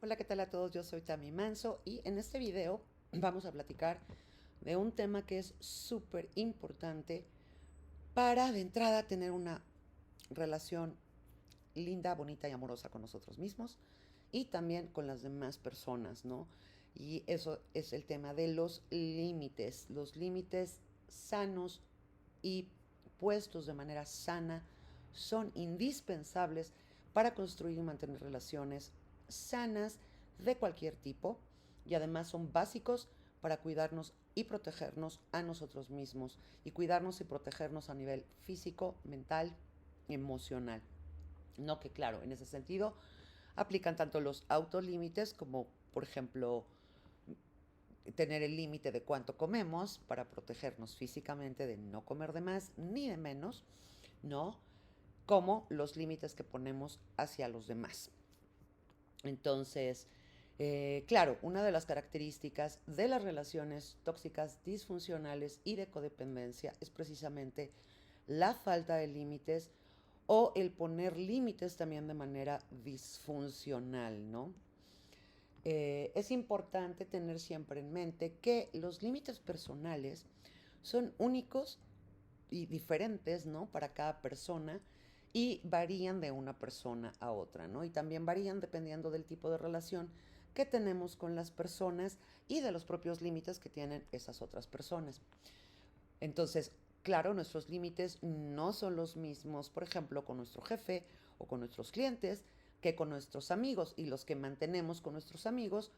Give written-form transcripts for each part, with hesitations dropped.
Hola, ¿qué tal a todos? Yo soy Tami Manso y en este video vamos a platicar de un tema que es súper importante para de entrada tener una relación linda, bonita y amorosa con nosotros mismos y también con las demás personas, ¿no? Y eso es el tema de los límites sanos y puestos de manera sana son indispensables para construir y mantener relaciones sanas de cualquier tipo y además son básicos para cuidarnos y protegernos a nosotros mismos y cuidarnos y protegernos a nivel físico, mental y emocional. No que claro, en ese sentido aplican tanto los autolímites como, por ejemplo, tener el límite de cuánto comemos para protegernos físicamente de no comer de más ni de menos, ¿no? Como los límites que ponemos hacia los demás. Entonces, claro, una de las características de las relaciones tóxicas, disfuncionales y de codependencia es precisamente la falta de límites o el poner límites también de manera disfuncional, ¿no? Es importante tener siempre en mente que los límites personales son únicos y diferentes, ¿no? Para cada persona y varían de una persona a otra, ¿no? Y también varían dependiendo del tipo de relación que tenemos con las personas y de los propios límites que tienen esas otras personas. Entonces, claro, nuestros límites no son los mismos, por ejemplo, con nuestro jefe o con nuestros clientes, que con nuestros amigos. Y los que mantenemos con nuestros amigos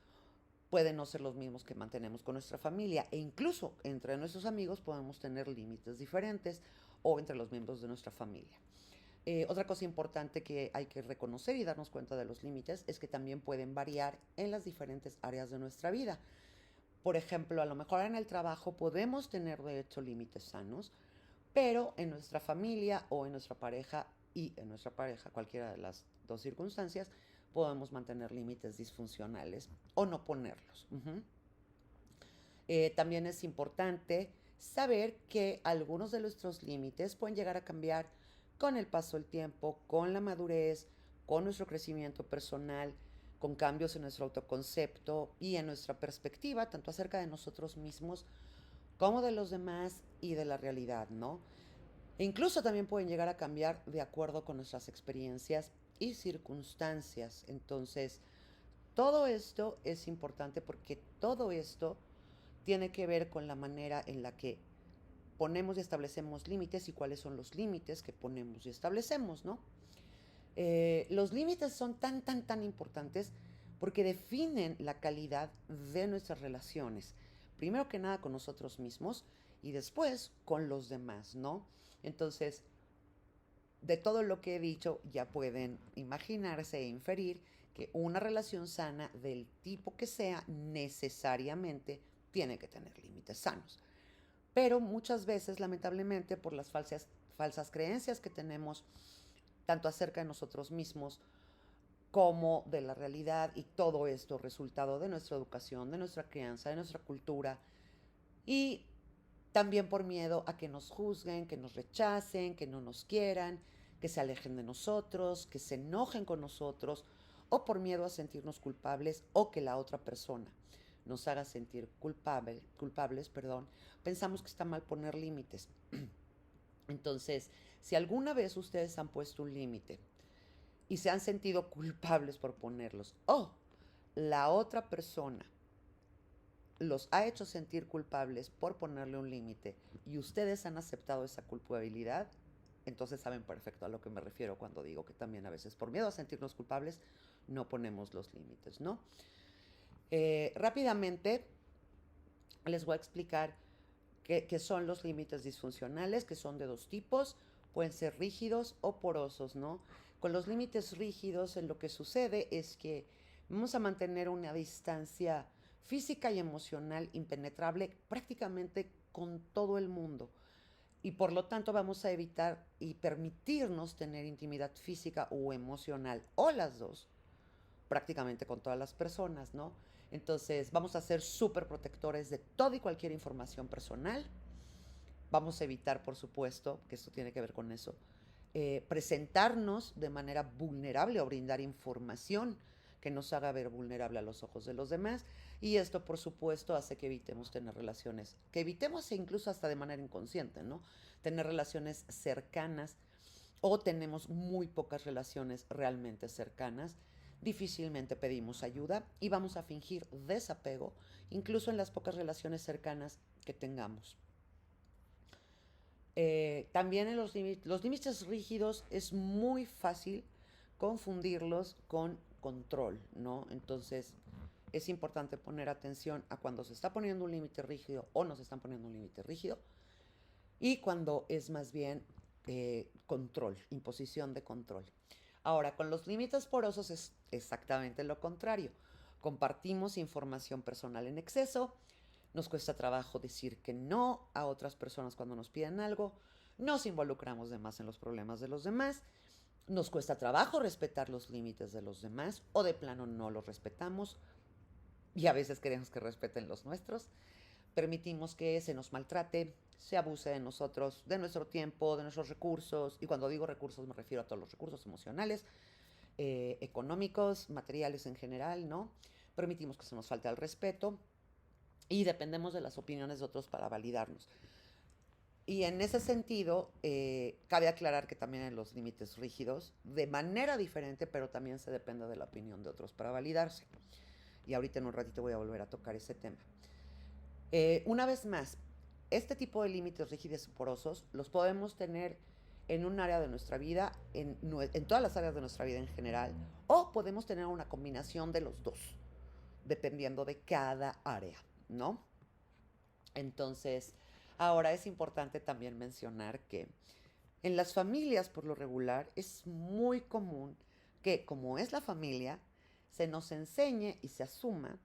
pueden no ser los mismos que mantenemos con nuestra familia. E incluso entre nuestros amigos podemos tener límites diferentes o entre los miembros de nuestra familia. Otra cosa importante que hay que reconocer y darnos cuenta de los límites es que también pueden variar en las diferentes áreas de nuestra vida. Por ejemplo, a lo mejor en el trabajo podemos tener de hecho límites sanos, pero en nuestra familia o en nuestra pareja y en nuestra pareja, cualquiera de las dos circunstancias, podemos mantener límites disfuncionales o no ponerlos. También es importante saber que algunos de nuestros límites pueden llegar a cambiar con el paso del tiempo, con la madurez, con nuestro crecimiento personal, con cambios en nuestro autoconcepto y en nuestra perspectiva, tanto acerca de nosotros mismos como de los demás y de la realidad, ¿no? E incluso también pueden llegar a cambiar de acuerdo con nuestras experiencias y circunstancias. Entonces, todo esto es importante porque todo esto tiene que ver con la manera en la que ponemos y establecemos límites y cuáles son los límites que ponemos y establecemos, ¿no? Los límites son tan importantes porque definen la calidad de nuestras relaciones. Primero que nada con nosotros mismos y después con los demás, ¿no? Entonces, de todo lo que he dicho, ya pueden imaginarse e inferir que una relación sana del tipo que sea necesariamente tiene que tener límites sanos. Pero muchas veces, lamentablemente, por las falsas creencias que tenemos, tanto acerca de nosotros mismos como de la realidad y todo esto resultado de nuestra educación, de nuestra crianza, de nuestra cultura y también por miedo a que nos juzguen, que nos rechacen, que no nos quieran, que se alejen de nosotros, que se enojen con nosotros o por miedo a sentirnos culpables o que la otra persona nos haga sentir culpables, perdón, pensamos que está mal poner límites. Entonces, si alguna vez ustedes han puesto un límite y se han sentido culpables por ponerlos, o la otra persona los ha hecho sentir culpables por ponerle un límite y ustedes han aceptado esa culpabilidad, entonces saben perfecto a lo que me refiero cuando digo que también a veces por miedo a sentirnos culpables no ponemos los límites, ¿no? Rápidamente les voy a explicar qué son los límites disfuncionales, que son de dos tipos, pueden ser rígidos o porosos, ¿no? Con los límites rígidos, en lo que sucede es que vamos a mantener una distancia física y emocional impenetrable prácticamente con todo el mundo. Y por lo tanto vamos a evitar y permitirnos tener intimidad física o emocional, o las dos, prácticamente con todas las personas, ¿no? Entonces vamos a ser súper protectores de toda y cualquier información personal. Vamos a evitar, por supuesto, que esto tiene que ver con eso, presentarnos de manera vulnerable o brindar información que nos haga ver vulnerable a los ojos de los demás. Y esto, por supuesto, hace que evitemos tener relaciones, que evitemos incluso hasta de manera inconsciente, ¿no? Tener relaciones cercanas o tenemos muy pocas relaciones realmente cercanas. Difícilmente pedimos ayuda y vamos a fingir desapego, incluso en las pocas relaciones cercanas que tengamos. También en los límites rígidos es muy fácil confundirlos con control, ¿no? Entonces es importante poner atención a cuando se está poniendo un límite rígido o nos están poniendo un límite rígido y cuando es más bien control, imposición de control. Ahora, con los límites porosos es exactamente lo contrario. Compartimos información personal en exceso, nos cuesta trabajo decir que no a otras personas cuando nos piden algo, nos involucramos de más en los problemas de los demás, nos cuesta trabajo respetar los límites de los demás o de plano no los respetamos y a veces queremos que respeten los nuestros. Permitimos que se nos maltrate, se abuse de nosotros, de nuestro tiempo, de nuestros recursos, y cuando digo recursos me refiero a todos los recursos emocionales, económicos, materiales en general, ¿no? Permitimos que se nos falte al respeto y dependemos de las opiniones de otros para validarnos. Y en ese sentido, cabe aclarar que también en los límites rígidos, de manera diferente, pero también se depende de la opinión de otros para validarse. Y ahorita en un ratito voy a volver a tocar ese tema. Una vez más, este tipo de límites rígidos y porosos los podemos tener en un área de nuestra vida, en todas las áreas de nuestra vida en general, o podemos tener una combinación de los dos, dependiendo de cada área, ¿no? Entonces, ahora es importante también mencionar que en las familias, por lo regular, es muy común que, como es la familia, se nos enseñe y se asuma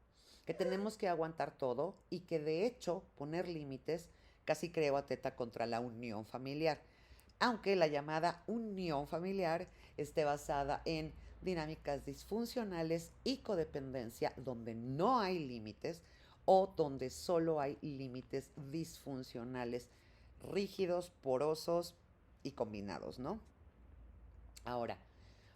que tenemos que aguantar todo y que de hecho poner límites casi creo atenta contra la unión familiar, aunque la llamada unión familiar esté basada en dinámicas disfuncionales y codependencia donde no hay límites o donde solo hay límites disfuncionales, rígidos, porosos y combinados, ¿no? Ahora,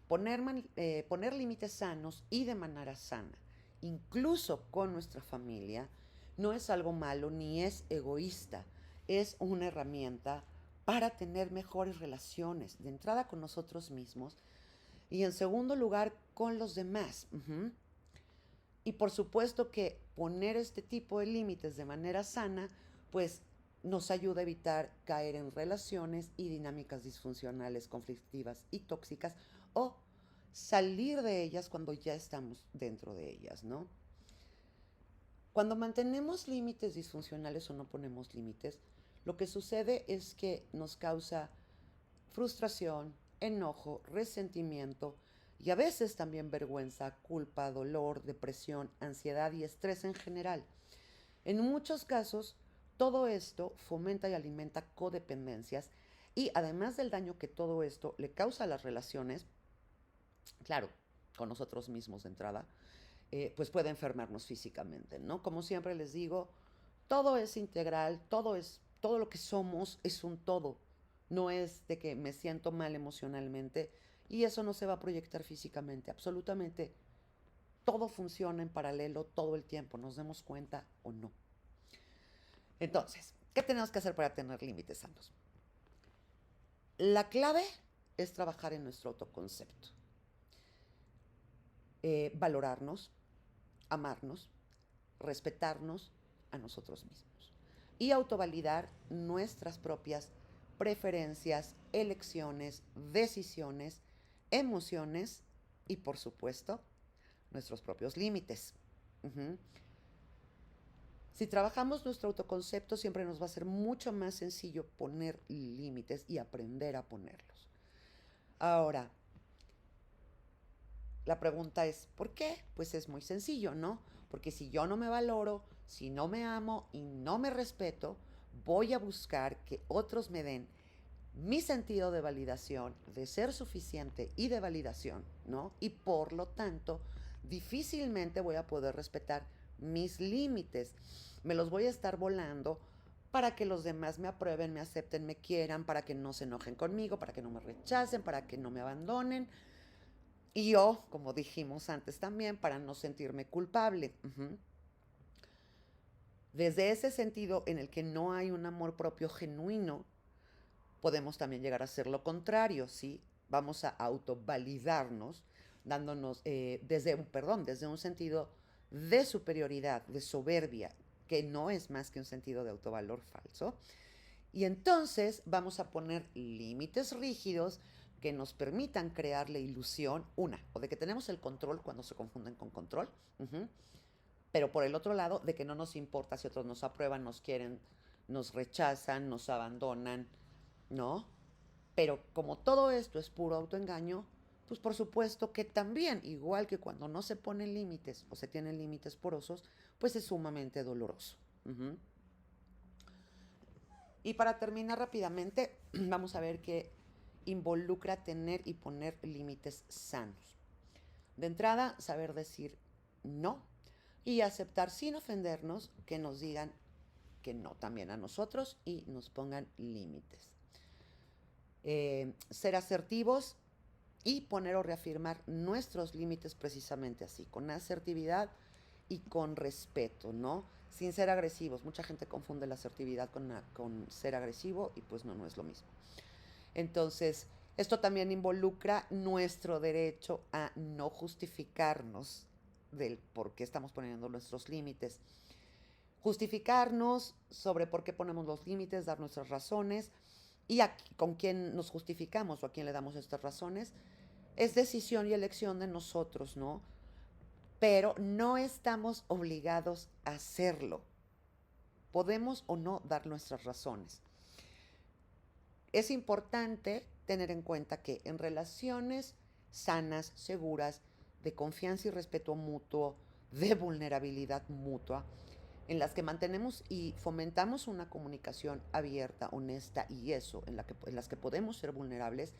poner límites sanos y de manera sana, incluso con nuestra familia, no es algo malo ni es egoísta, es una herramienta para tener mejores relaciones, de entrada con nosotros mismos y en segundo lugar con los demás. Y por supuesto que poner este tipo de límites de manera sana, pues nos ayuda a evitar caer en relaciones y dinámicas disfuncionales, conflictivas y tóxicas o salir de ellas cuando ya estamos dentro de ellas, ¿no? Cuando mantenemos límites disfuncionales o no ponemos límites, lo que sucede es que nos causa frustración, enojo, resentimiento y a veces también vergüenza, culpa, dolor, depresión, ansiedad y estrés en general. En muchos casos, todo esto fomenta y alimenta codependencias y además del daño que todo esto le causa a las relaciones, claro, con nosotros mismos de entrada, pues puede enfermarnos físicamente, ¿no? Como siempre les digo, todo es integral, todo lo que somos es un todo. No es de que me siento mal emocionalmente y eso no se va a proyectar físicamente. Absolutamente todo funciona en paralelo todo el tiempo, nos demos cuenta o no. Entonces, ¿qué tenemos que hacer para tener límites sanos? La clave es trabajar en nuestro autoconcepto. Valorarnos, amarnos, respetarnos a nosotros mismos y autovalidar nuestras propias preferencias, elecciones, decisiones, emociones y por supuesto nuestros propios límites. Si trabajamos nuestro autoconcepto siempre nos va a ser mucho más sencillo poner límites y aprender a ponerlos. Ahora, la pregunta es, ¿por qué? Pues es muy sencillo, ¿no? Porque si yo no me valoro, si no me amo y no me respeto, voy a buscar que otros me den mi sentido de validación, de ser suficiente y de validación, ¿no? Y por lo tanto, difícilmente voy a poder respetar mis límites. Me los voy a estar volando para que los demás me aprueben, me acepten, me quieran, para que no se enojen conmigo, para que no me rechacen, para que no me abandonen. Y yo, como dijimos antes también, para no sentirme culpable. Desde ese sentido en el que no hay un amor propio genuino, podemos también llegar a ser lo contrario, ¿sí? Vamos a autovalidarnos, dándonos, desde un sentido de superioridad, de soberbia, que no es más que un sentido de autovalor falso. Y entonces vamos a poner límites rígidos que nos permitan crear la ilusión, o de que tenemos el control cuando se confunden con control, pero por el otro lado, de que no nos importa si otros nos aprueban, nos quieren, nos rechazan, nos abandonan, ¿no? Pero como todo esto es puro autoengaño, pues por supuesto que también, igual que cuando no se ponen límites o se tienen límites porosos, pues es sumamente doloroso. Y para terminar rápidamente, vamos a ver que involucra tener y poner límites sanos. De entrada, saber decir no y aceptar sin ofendernos que nos digan que no también a nosotros y nos pongan límites. Ser asertivos y poner o reafirmar nuestros límites precisamente así, con asertividad y con respeto, ¿no? Sin ser agresivos. Mucha gente confunde la asertividad con ser agresivo y pues no es lo mismo. Entonces, esto también involucra nuestro derecho a no justificarnos del por qué estamos poniendo nuestros límites. Justificarnos sobre por qué ponemos los límites, dar nuestras razones y con quién nos justificamos o a quién le damos estas razones, es decisión y elección de nosotros, ¿no? Pero no estamos obligados a hacerlo. Podemos o no dar nuestras razones. Es importante tener en cuenta que en relaciones sanas, seguras, de confianza y respeto mutuo, de vulnerabilidad mutua, en las que mantenemos y fomentamos una comunicación abierta, honesta y en las que podemos ser vulnerables,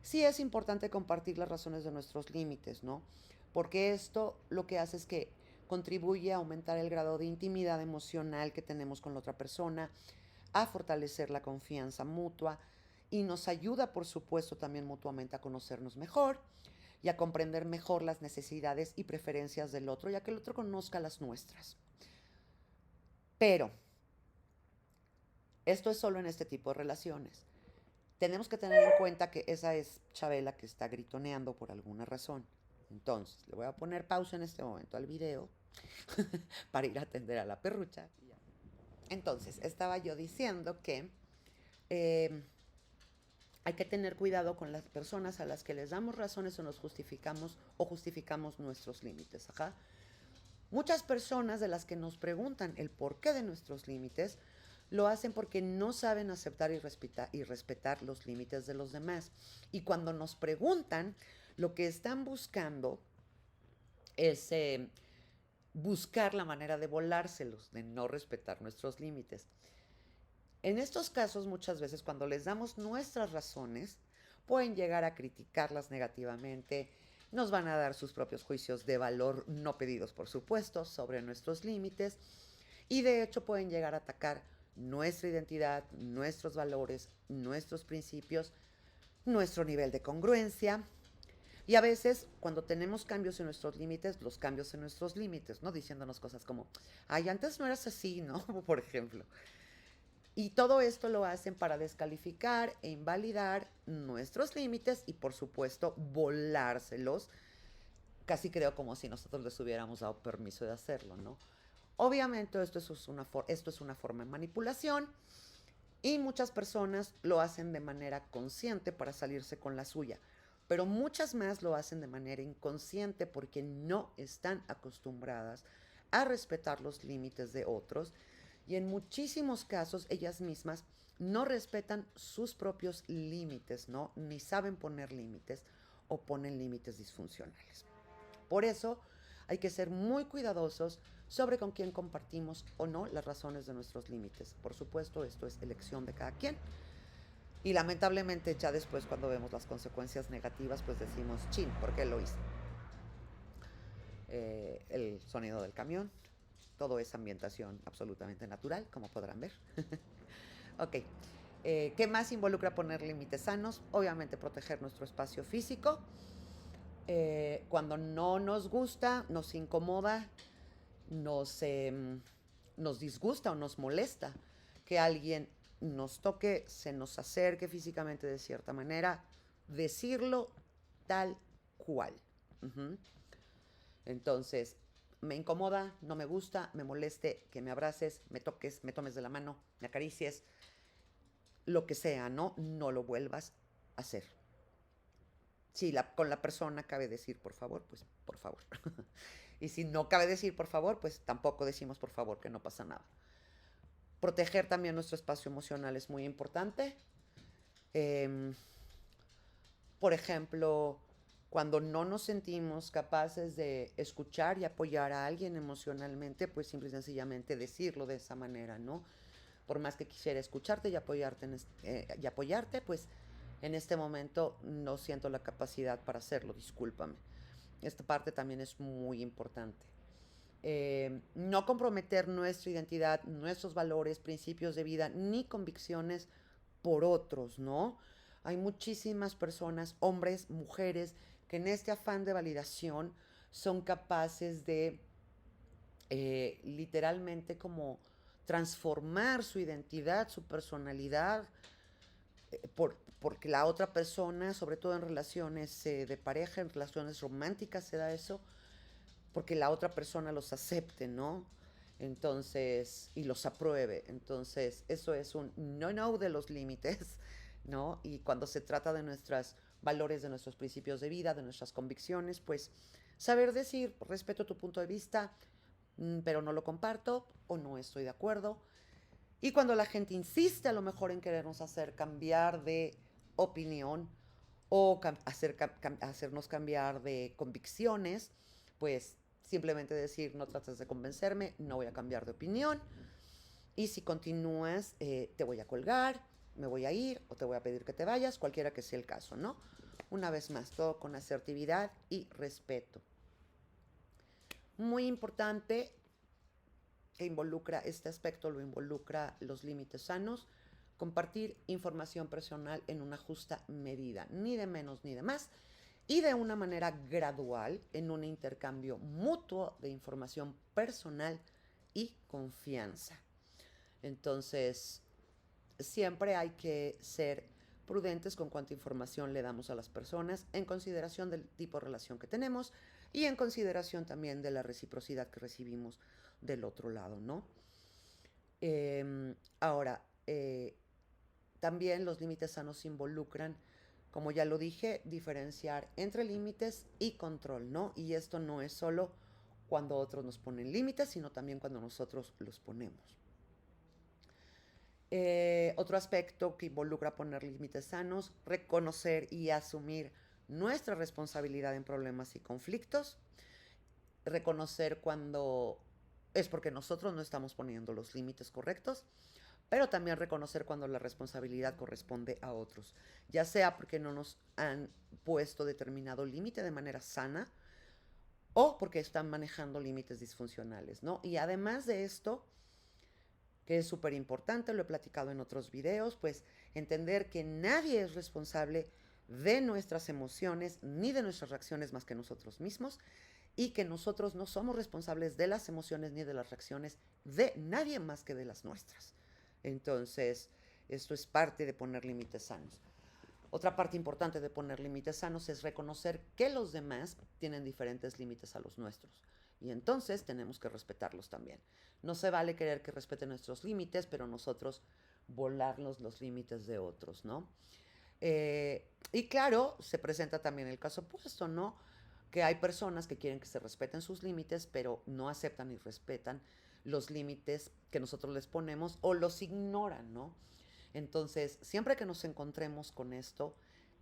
sí es importante compartir las razones de nuestros límites, ¿no? Porque esto lo que hace es que contribuye a aumentar el grado de intimidad emocional que tenemos con la otra persona, a fortalecer la confianza mutua y nos ayuda, por supuesto, también mutuamente a conocernos mejor y a comprender mejor las necesidades y preferencias del otro, ya que el otro conozca las nuestras. Pero esto es solo en este tipo de relaciones. Tenemos que tener en cuenta que esa es Chabela que está gritoneando por alguna razón. Entonces, le voy a poner pausa en este momento al video para ir a atender a la perrucha. Entonces, estaba yo diciendo que eh, hay que tener cuidado con las personas a las que les damos razones o nos justificamos o justificamos nuestros límites. Ajá. Muchas personas de las que nos preguntan el porqué de nuestros límites lo hacen porque no saben aceptar y respetar los límites de los demás. Y cuando nos preguntan, lo que están buscando es buscar la manera de volárselos, de no respetar nuestros límites. En estos casos, muchas veces, cuando les damos nuestras razones, pueden llegar a criticarlas negativamente, nos van a dar sus propios juicios de valor, no pedidos por supuesto, sobre nuestros límites, y de hecho pueden llegar a atacar nuestra identidad, nuestros valores, nuestros principios, nuestro nivel de congruencia. Y a veces, cuando tenemos cambios en nuestros límites, los cambios en nuestros límites, ¿no? Diciéndonos cosas como, ay, antes no eras así, ¿no? Por ejemplo. Y todo esto lo hacen para descalificar e invalidar nuestros límites y, por supuesto, volárselos. Casi creo como si nosotros les hubiéramos dado permiso de hacerlo, ¿no? Obviamente esto es una forma de manipulación y muchas personas lo hacen de manera consciente para salirse con la suya, pero muchas más lo hacen de manera inconsciente porque no están acostumbradas a respetar los límites de otros y en muchísimos casos ellas mismas no respetan sus propios límites, ¿no? Ni saben poner límites o ponen límites disfuncionales. Por eso hay que ser muy cuidadosos sobre con quién compartimos o no las razones de nuestros límites. Por supuesto, esto es elección de cada quien. Y lamentablemente ya después cuando vemos las consecuencias negativas, pues decimos, chin, ¿por qué lo hice? El sonido del camión, todo es ambientación absolutamente natural, como podrán ver. Ok, ¿qué más involucra poner límites sanos? Obviamente proteger nuestro espacio físico, Cuando no nos gusta, nos incomoda, nos, nos disgusta o nos molesta que alguien nos toque, se nos acerque físicamente de cierta manera, decirlo tal cual. Ujú. Entonces, me incomoda, no me gusta, me moleste que me abraces, me toques, me tomes de la mano, me acaricies, lo que sea, ¿no? No lo vuelvas a hacer. Si con la persona cabe decir por favor, pues por favor. Y si no cabe decir por favor, pues tampoco decimos por favor, que no pasa nada. Proteger también nuestro espacio emocional es muy importante. Eh, por ejemplo, cuando no nos sentimos capaces de escuchar y apoyar a alguien emocionalmente, pues simple y sencillamente decirlo de esa manera, ¿no? Por más que quisiera escucharte y apoyarte, pues en este momento no siento la capacidad para hacerlo, discúlpame. Esta parte también es muy importante. No comprometer nuestra identidad, nuestros valores, principios de vida, ni convicciones por otros, ¿no? Hay muchísimas personas, hombres, mujeres, que en este afán de validación son capaces de literalmente como transformar su identidad, su personalidad, porque la otra persona, sobre todo en relaciones de pareja, en relaciones románticas se da eso, porque la otra persona los acepte, ¿no? Entonces, y los apruebe. Entonces, eso es un no de los límites, ¿no? Y cuando se trata de nuestros valores, de nuestros principios de vida, de nuestras convicciones, pues saber decir, respeto tu punto de vista, pero no lo comparto o no estoy de acuerdo. Y cuando la gente insiste a lo mejor en querernos hacer cambiar de opinión o hacernos cambiar de convicciones, pues simplemente decir, no trates de convencerme, no voy a cambiar de opinión. Y si continúas, te voy a colgar, me voy a ir o te voy a pedir que te vayas, cualquiera que sea el caso, ¿no? Una vez más, todo con asertividad y respeto. Muy importante que involucra este aspecto, lo involucra los límites sanos, compartir información personal en una justa medida, ni de menos ni de más, y de una manera gradual en un intercambio mutuo de información personal y confianza. Entonces, siempre hay que ser prudentes con cuánta información le damos a las personas en consideración del tipo de relación que tenemos y en consideración también de la reciprocidad que recibimos del otro lado, ¿no? Ahora, también los límites sanos involucran, como ya lo dije, diferenciar entre límites y control, ¿no? Y esto no es solo cuando otros nos ponen límites, sino también cuando nosotros los ponemos. Otro aspecto que involucra poner límites sanos, reconocer y asumir nuestra responsabilidad en problemas y conflictos, reconocer cuando es porque nosotros no estamos poniendo los límites correctos, pero también reconocer cuando la responsabilidad corresponde a otros, ya sea porque no nos han puesto determinado límite de manera sana o porque están manejando límites disfuncionales, ¿no? Y además de esto, que es súper importante, lo he platicado en otros videos, pues entender que nadie es responsable de nuestras emociones ni de nuestras reacciones más que nosotros mismos y que nosotros no somos responsables de las emociones ni de las reacciones de nadie más que de las nuestras. Entonces, esto es parte de poner límites sanos. Otra parte importante de poner límites sanos es reconocer que los demás tienen diferentes límites a los nuestros. Y entonces tenemos que respetarlos también. No se vale querer que respeten nuestros límites, pero nosotros volarnos los límites de otros, ¿no? Y claro, se presenta también el caso opuesto, ¿no? Que hay personas que quieren que se respeten sus límites, pero no aceptan y respetan los límites que nosotros les ponemos o los ignoran, ¿no? Entonces, siempre que nos encontremos con esto,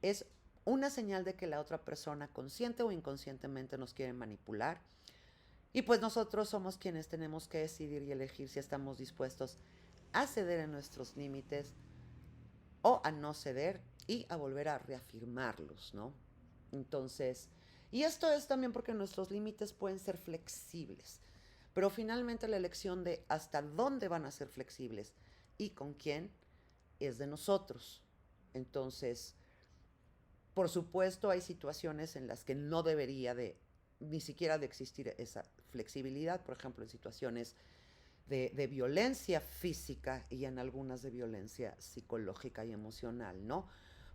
es una señal de que la otra persona, consciente o inconscientemente, nos quiere manipular. Y pues nosotros somos quienes tenemos que decidir y elegir si estamos dispuestos a ceder en nuestros límites o a no ceder y a volver a reafirmarlos, ¿no? Entonces, y esto es también porque nuestros límites pueden ser flexibles, pero finalmente la elección de hasta dónde van a ser flexibles y con quién es de nosotros. Entonces, Por supuesto, hay situaciones en las que no debería ni siquiera de existir esa flexibilidad, por ejemplo, en situaciones de violencia física y en algunas de violencia psicológica y emocional, ¿no?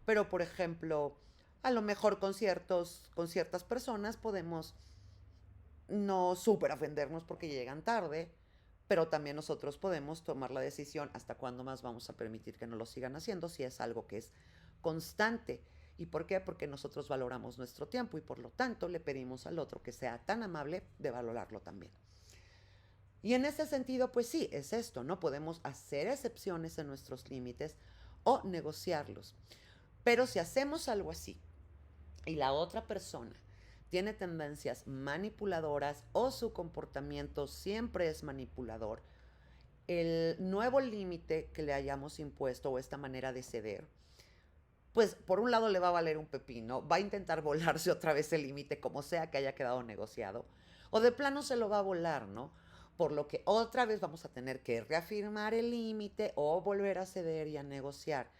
Pero, por ejemplo, a lo mejor con ciertas personas podemos no súper ofendernos porque llegan tarde, pero también nosotros podemos tomar la decisión hasta cuándo más vamos a permitir que no lo sigan haciendo si es algo que es constante. ¿Y por qué? Porque nosotros valoramos nuestro tiempo y por lo tanto le pedimos al otro que sea tan amable de valorarlo también. Y en ese sentido, pues sí, es esto, ¿no? Podemos hacer excepciones en nuestros límites o negociarlos. Pero si hacemos algo así y la otra persona tiene tendencias manipuladoras o su comportamiento siempre es manipulador, el nuevo límite que le hayamos impuesto o esta manera de ceder, pues por un lado le va a valer un pepino, va a intentar volarse otra vez el límite como sea que haya quedado negociado, o de plano se lo va a volar, ¿no? Por lo que otra vez vamos a tener que reafirmar el límite o volver a ceder y a negociar,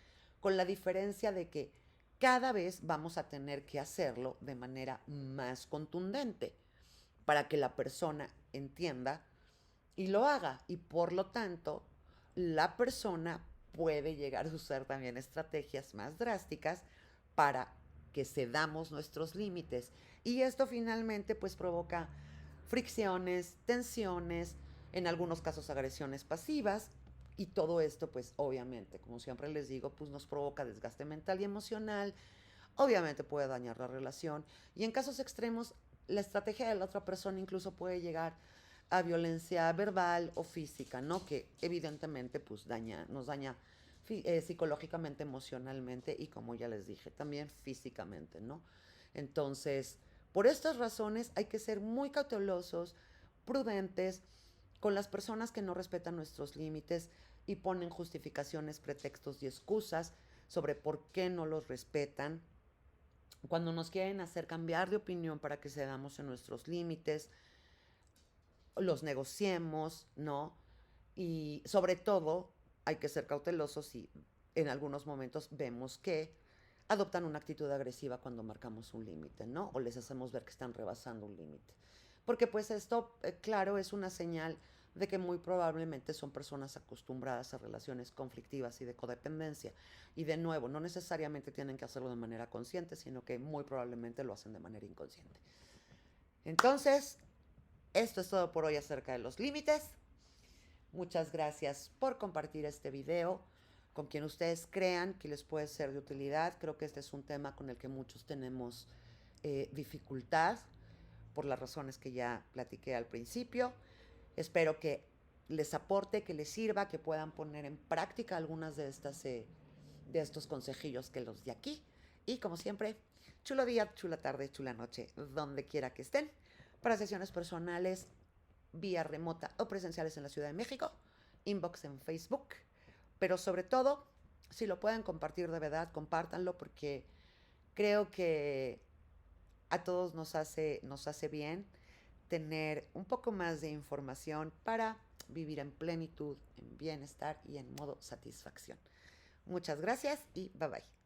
con la diferencia de que cada vez vamos a tener que hacerlo de manera más contundente para que la persona entienda y lo haga. Y por lo tanto, la persona puede llegar a usar también estrategias más drásticas para que cedamos nuestros límites. Y esto finalmente pues provoca fricciones, tensiones, en algunos casos agresiones pasivas. Y todo esto pues obviamente, como siempre les digo, pues nos provoca desgaste mental y emocional. Obviamente puede dañar la relación. Y en casos extremos, la estrategia de la otra persona incluso puede llegar a violencia verbal o física, ¿no? Que evidentemente pues nos daña psicológicamente, emocionalmente y como ya les dije, también físicamente, ¿no? Entonces, por estas razones hay que ser muy cautelosos, prudentes con las personas que no respetan nuestros límites y ponen justificaciones, pretextos y excusas sobre por qué no los respetan. Cuando nos quieren hacer cambiar de opinión para que cedamos en nuestros límites, los negociemos, ¿no? Y sobre todo hay que ser cautelosos si en algunos momentos vemos que adoptan una actitud agresiva cuando marcamos un límite, ¿no? O les hacemos ver que están rebasando un límite. Porque pues esto, claro, es una señal de que muy probablemente son personas acostumbradas a relaciones conflictivas y de codependencia. Y de nuevo, no necesariamente tienen que hacerlo de manera consciente, sino que muy probablemente lo hacen de manera inconsciente. Entonces, esto es todo por hoy acerca de los límites. Muchas gracias por compartir este video con quien ustedes crean que les puede ser de utilidad. Creo que este es un tema con el que muchos tenemos dificultad por las razones que ya platiqué al principio. Espero que les aporte, que les sirva, que puedan poner en práctica algunas de estos consejillos que los de aquí. Y como siempre, chulo día, chula tarde, chula noche, donde quiera que estén. Para sesiones personales, vía remota o presenciales en la Ciudad de México, inbox en Facebook. Pero sobre todo, si lo pueden compartir de verdad, compártanlo porque creo que a todos nos hace bien tener un poco más de información para vivir en plenitud, en bienestar y en modo satisfacción. Muchas gracias y bye bye.